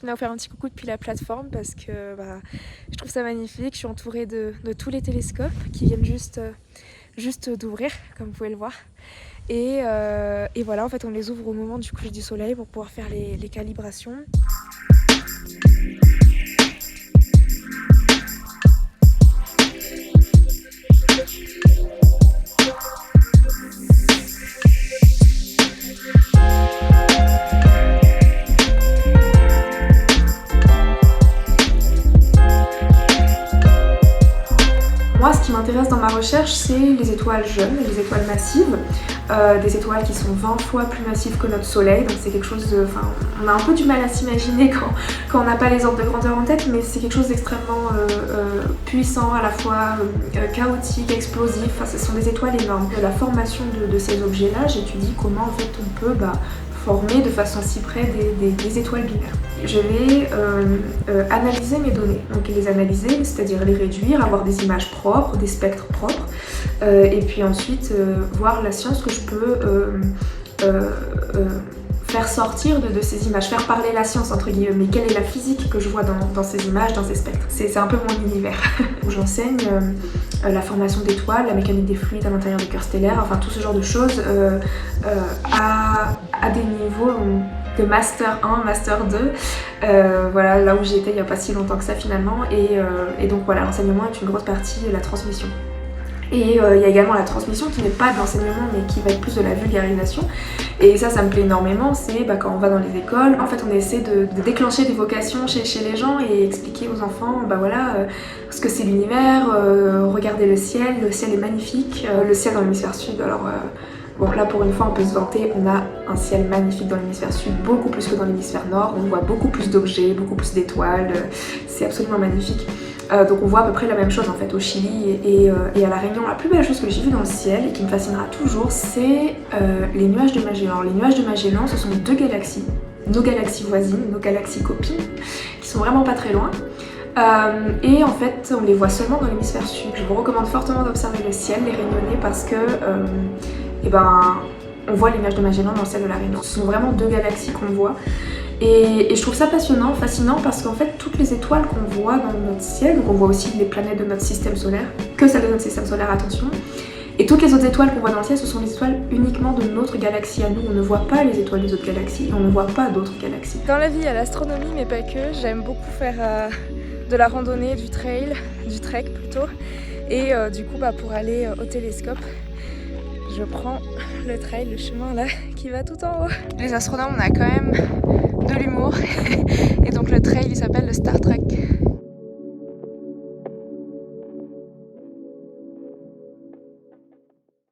tenais à vous faire un petit coucou depuis la plateforme parce que je trouve ça magnifique. Je suis entourée de tous les télescopes qui viennent juste d'ouvrir, comme vous pouvez le voir. Et voilà, en fait, on les ouvre au moment du coucher du soleil pour pouvoir faire les calibrations. Moi, ce qui m'intéresse dans ma recherche, c'est les étoiles jeunes, les étoiles massives, des étoiles qui sont 20 fois plus massives que notre Soleil. Donc c'est quelque chose de... Enfin, on a un peu du mal à s'imaginer quand on n'a pas les ordres de grandeur en tête, mais c'est quelque chose d'extrêmement puissant, à la fois chaotique, explosif. Enfin, ce sont des étoiles énormes. La formation de ces objets-là, j'étudie comment en fait on peut former de façon si près des étoiles binaires. Je vais analyser mes données, donc les analyser, c'est-à-dire les réduire, avoir des images propres, des spectres propres, et puis ensuite voir la science que je peux faire sortir de ces images, faire parler la science entre guillemets, mais quelle est la physique que je vois dans ces images, dans ces spectres. C'est un peu mon univers. J'enseigne la formation d'étoiles, la mécanique des fluides à l'intérieur des cœurs stellaires, enfin tout ce genre de choses à des niveaux de Master 1, Master 2, voilà, là où j'étais il n'y a pas si longtemps que ça finalement, et donc voilà, l'enseignement est une grosse partie de la transmission. Et il y a également la transmission qui n'est pas de l'enseignement mais qui va être plus de la vulgarisation. Et ça me plaît énormément, c'est quand on va dans les écoles, en fait on essaie de déclencher des vocations chez les gens et expliquer aux enfants voilà, ce que c'est l'univers, regardez le ciel est magnifique, le ciel dans l'hémisphère sud, alors bon là pour une fois on peut se vanter, on a un ciel magnifique dans l'hémisphère sud, beaucoup plus que dans l'hémisphère nord, on voit beaucoup plus d'objets, beaucoup plus d'étoiles, c'est absolument magnifique. Donc on voit à peu près la même chose en fait au Chili et à La Réunion. La plus belle chose que j'ai vue dans le ciel et qui me fascinera toujours, c'est les nuages de Magellan. Alors, les nuages de Magellan, ce sont deux galaxies, nos galaxies voisines, nos galaxies copines, qui sont vraiment pas très loin. Et en fait, on les voit seulement dans l'hémisphère sud. Je vous recommande fortement d'observer le ciel, les Réunionnais, parce que on voit les nuages de Magellan dans le ciel de La Réunion. Ce sont vraiment deux galaxies qu'on voit. Et je trouve ça passionnant, fascinant, parce qu'en fait toutes les étoiles qu'on voit dans notre ciel, donc on voit aussi les planètes de notre système solaire, que celles de notre système solaire, attention, et toutes les autres étoiles qu'on voit dans le ciel, ce sont les étoiles uniquement de notre galaxie à nous. On ne voit pas les étoiles des autres galaxies, on ne voit pas d'autres galaxies. Dans la vie, il y a l'astronomie, mais pas que. J'aime beaucoup faire de la randonnée, du trail, du trek plutôt, et du coup pour aller au télescope, je prends le trail, le chemin là qui va tout en haut. Les astronomes, on a quand même de l'humour